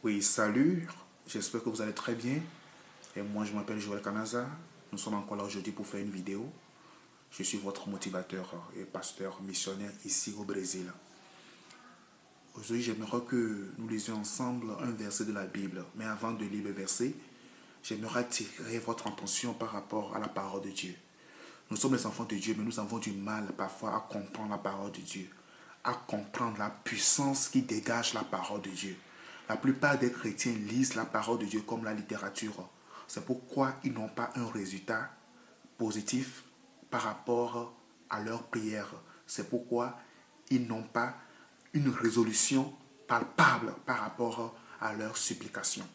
Oui, salut, j'espère que vous allez très bien. Et moi, je m'appelle Joël Kanaza. Nous sommes encore là aujourd'hui pour faire une vidéo. Je suis votre motivateur et pasteur missionnaire ici au Brésil. Aujourd'hui, j'aimerais que nous lisions ensemble un verset de la Bible. Mais avant de lire le verset, j'aimerais attirer votre attention par rapport à la parole de Dieu. Nous sommes les enfants de Dieu, mais nous avons du mal parfois à comprendre la parole de Dieu, à comprendre la puissance qui dégage la parole de Dieu. La plupart des chrétiens lisent la parole de Dieu comme la littérature. C'est pourquoi ils n'ont pas un résultat positif par rapport à leur prière. C'est pourquoi ils n'ont pas une résolution palpable par rapport à leur supplication.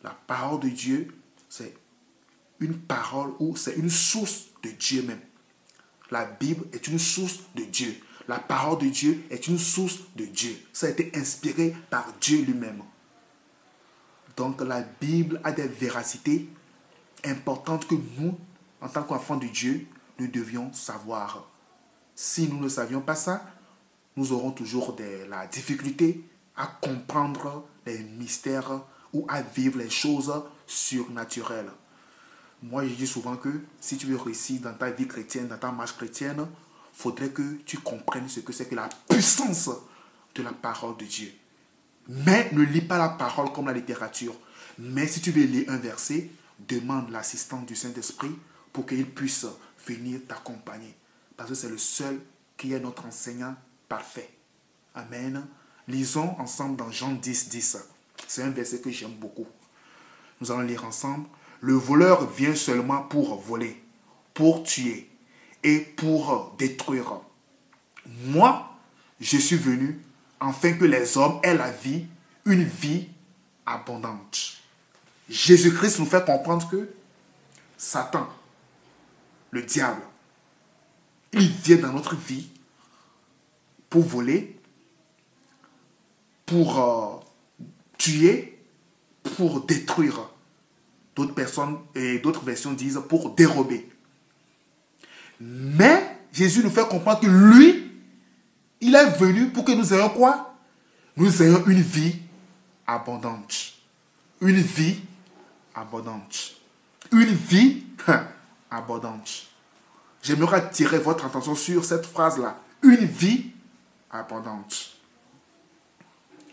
La parole de Dieu, c'est une parole ou c'est une source de Dieu même. La Bible est une source de Dieu. La parole de Dieu est une source de Dieu. Ça a été inspiré par Dieu lui-même. Donc la Bible a des véracités importantes que nous, en tant qu'enfants de Dieu, nous devions savoir. Si nous ne savions pas ça, nous aurons toujours la difficulté à comprendre les mystères ou à vivre les choses surnaturelles. Moi, je dis souvent que si tu veux réussir dans ta vie chrétienne, dans ta marche chrétienne, il faudrait que tu comprennes ce que c'est que la puissance de la parole de Dieu. Mais ne lis pas la parole comme la littérature. Mais si tu veux lire un verset, demande l'assistance du Saint-Esprit pour qu'il puisse venir t'accompagner. Parce que c'est le seul qui est notre enseignant parfait. Amen. Lisons ensemble dans Jean 10, 10. C'est un verset que j'aime beaucoup. Nous allons lire ensemble. Le voleur vient seulement pour voler, pour tuer et pour détruire. Moi, je suis venu afin que les hommes aient la vie, une vie abondante. Jésus-Christ nous fait comprendre que Satan, le diable, il vient dans notre vie pour voler, pour tuer, pour détruire. D'autres personnes et d'autres versions disent pour dérober. Mais Jésus nous fait comprendre que lui, il est venu pour que nous ayons quoi? Nous ayons une vie abondante. Une vie abondante. Une vie abondante. J'aimerais attirer votre attention sur cette phrase-là. Une vie abondante.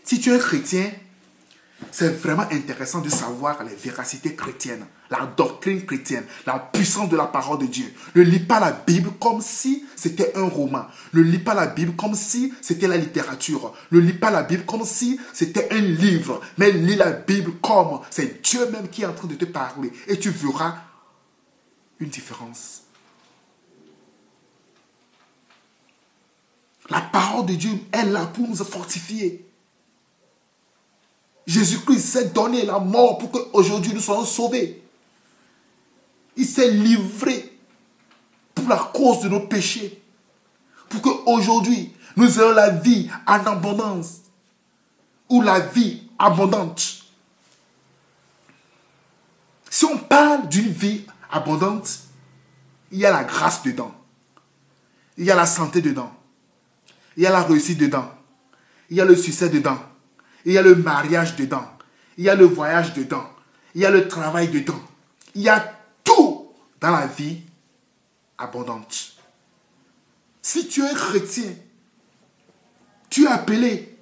Si tu es chrétien, c'est vraiment intéressant de savoir les véracités chrétiennes, la doctrine chrétienne, la puissance de la parole de Dieu. Ne lis pas la Bible comme si c'était un roman. Ne lis pas la Bible comme si c'était la littérature. Ne lis pas la Bible comme si c'était un livre. Mais lis la Bible comme c'est Dieu même qui est en train de te parler. Et tu verras une différence. La parole de Dieu est là pour nous fortifier. Jésus-Christ s'est donné la mort pour qu'aujourd'hui nous soyons sauvés. Il s'est livré pour la cause de nos péchés. Pour qu'aujourd'hui nous ayons la vie en abondance. Ou la vie abondante. Si on parle d'une vie abondante, il y a la grâce dedans. Il y a la santé dedans. Il y a la réussite dedans. Il y a le succès dedans. Il y a le mariage dedans. Il y a le voyage dedans. Il y a le travail dedans. Il y a tout dans la vie abondante. Si tu es chrétien, tu es appelé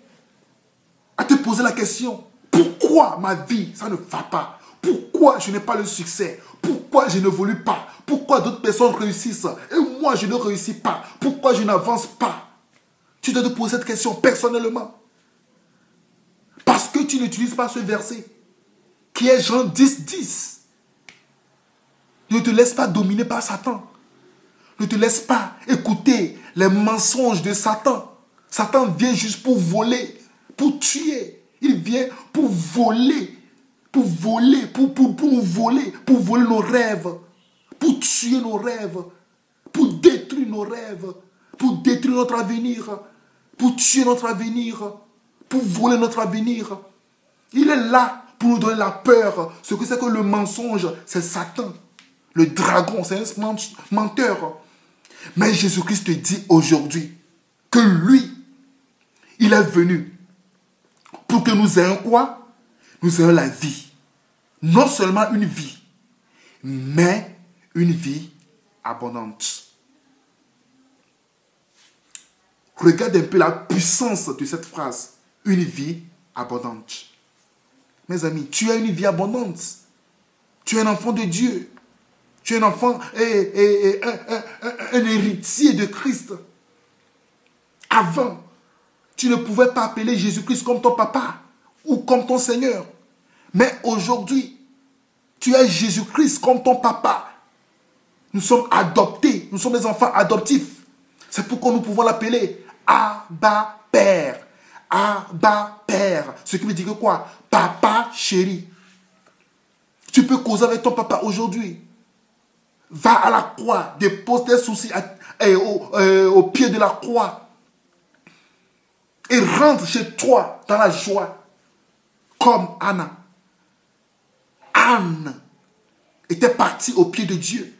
à te poser la question, pourquoi ma vie, ça ne va pas? Pourquoi je n'ai pas le succès? Pourquoi je n'évolue pas? Pourquoi d'autres personnes réussissent et moi je ne réussis pas? Pourquoi je n'avance pas? Tu dois te poser cette question personnellement. Parce que tu n'utilises pas ce verset, qui est Jean 10, 10. Ne te laisse pas dominer par Satan. Ne te laisse pas écouter les mensonges de Satan. Satan vient juste pour voler, pour tuer. Il vient pour voler, pour nous voler, pour voler nos rêves, pour tuer nos rêves, pour détruire nos rêves, pour détruire notre avenir, pour tuer notre avenir, pour voler notre avenir. Il est là pour nous donner la peur. Ce que c'est que le mensonge, c'est Satan. Le dragon, c'est un menteur. Mais Jésus-Christ te dit aujourd'hui que lui, il est venu pour que nous ayons quoi? nous ayons la vie. Non seulement une vie, mais une vie abondante. Regarde un peu la puissance de cette phrase. Une vie abondante. Mes amis, tu as une vie abondante. Tu es un enfant de Dieu. Tu es un enfant et un héritier de Christ. Avant, tu ne pouvais pas appeler Jésus-Christ comme ton papa ou comme ton Seigneur. Mais aujourd'hui, tu as Jésus-Christ comme ton papa. Nous sommes adoptés. Nous sommes des enfants adoptifs. C'est pourquoi nous pouvons l'appeler Abba Père. Abba Père. Ce qui veut dire quoi? Papa chéri. Tu peux causer avec ton papa aujourd'hui. Va à la croix. Dépose tes soucis au pied de la croix. Et rentre chez toi dans la joie. Comme Anna. Anne était partie au pied de Dieu.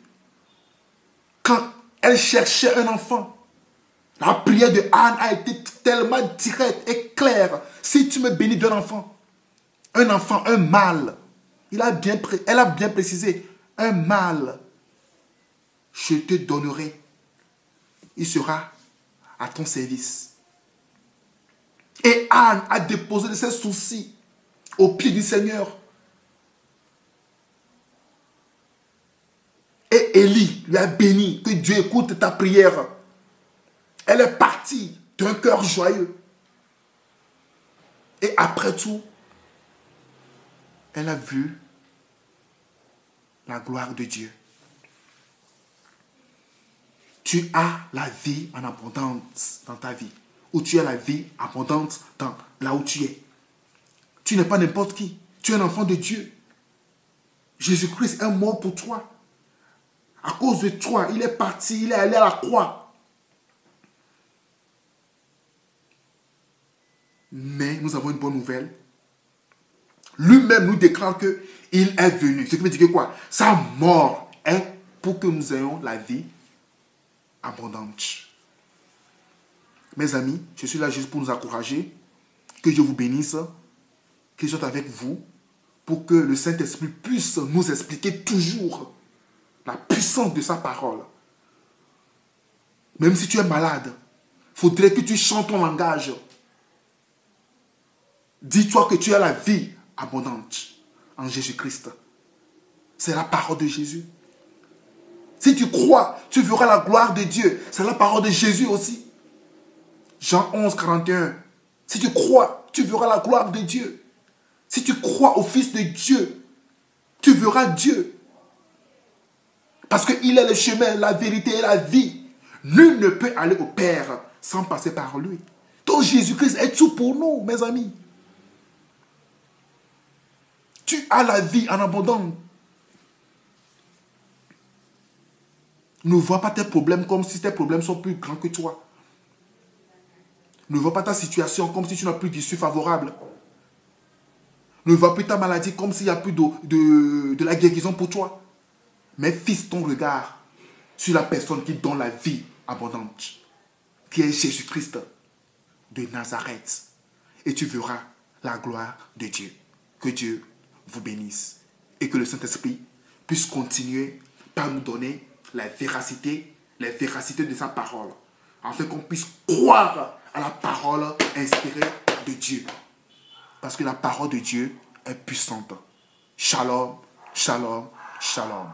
Quand elle cherchait un enfant, la prière de Anne a été tellement directe et claire. Si tu me bénis d'un enfant, un mâle, elle a bien précisé, un mâle, je te donnerai. Il sera à ton service. Et Anne a déposé ses soucis au pied du Seigneur. Et Élie lui a béni, que Dieu écoute ta prière. Elle est partie d'un cœur joyeux. Et après tout, elle a vu la gloire de Dieu. Tu as la vie en abondance dans ta vie. Ou tu as la vie abondante là où tu es. Tu n'es pas n'importe qui. Tu es un enfant de Dieu. Jésus-Christ est mort pour toi. À cause de toi, il est parti, il est allé à la croix. Mais nous avons une bonne nouvelle. Lui-même nous déclare qu'il est venu. Ce qui veut dire que quoi? Sa mort est pour que nous ayons la vie abondante. Mes amis, je suis là juste pour nous encourager. Que Dieu vous bénisse. Qu'il soit avec vous. Pour que le Saint-Esprit puisse nous expliquer toujours la puissance de sa parole. Même si tu es malade, il faudrait que tu chantes ton langage. Dis-toi que tu as la vie abondante en Jésus-Christ. C'est la parole de Jésus. Si tu crois, tu verras la gloire de Dieu. C'est la parole de Jésus aussi. Jean 11, 41. Si tu crois, tu verras la gloire de Dieu. Si tu crois au Fils de Dieu, tu verras Dieu. Parce qu'il est le chemin, la vérité et la vie. Nul ne peut aller au Père sans passer par lui. Donc Jésus-Christ est tout pour nous, mes amis. Tu as la vie en abondance. Ne vois pas tes problèmes comme si tes problèmes sont plus grands que toi. Ne vois pas ta situation comme si tu n'as plus d'issue favorable. Ne vois plus ta maladie comme s'il n'y a plus de la guérison pour toi. Mais fixe ton regard sur la personne qui donne la vie abondante, qui est Jésus-Christ de Nazareth. Et tu verras la gloire de Dieu. Que Dieu vous bénisse. Et que le Saint-Esprit puisse continuer par nous donner la véracité de sa parole. Afin qu'on puisse croire à la parole inspirée de Dieu. Parce que la parole de Dieu est puissante. Shalom, shalom, shalom.